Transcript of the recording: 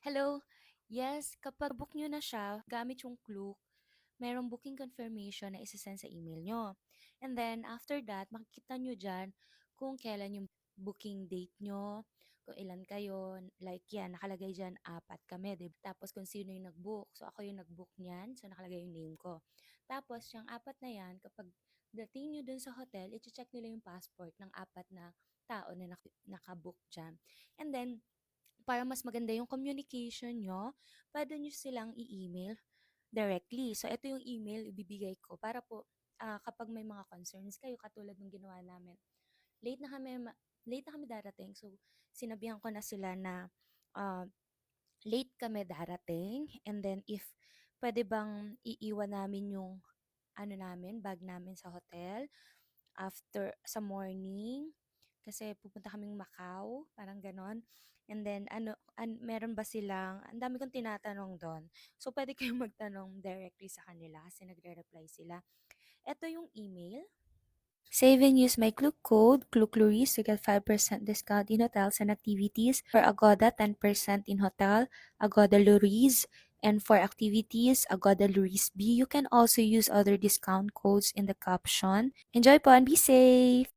Hello. Yes, kapag book nyo na siya gamit yung Klook, merong booking confirmation na ise-send sa email nyo. And then, after that, makikita nyo dyan kung kailan yung booking date nyo, kung ilan kayo, like yan, nakalagay dyan, 4 kami, di ba? Tapos kung sino yung nag-book. So, ako yung nag-book niyan, so nakalagay yung name ko. Tapos, yung 4 na yan, kapag dating nyo dun sa hotel, i-check nila yung passport ng 4 na tao na nakabook dyan. And then, para mas maganda yung communication nyo, pwede nyo silang i-email directly. So, ito yung email ibibigay ko para po kapag may mga concerns kayo, katulad ng ginawa namin. Late na kami, late na kami darating. So, sinabihan ko na sila na ah, late kami darating. And then, if pwede bang iiwan namin yung bag namin sa hotel after sa morning kasi pupunta kaming Macau, parang ganon. And then, meron ba silang, ang dami kong tinatanong doon. So, pwede kayong magtanong directly sa kanila kasi nagre-reply sila. Ito yung email. Save and use my Klook code, KLOOKLOURIS, to get 5% discount in hotels and activities. For Agoda, 10% in hotel, Agoda Luris, and for activities, Agoda Luris B. You can also use other discount codes in the caption. Enjoy po and be safe!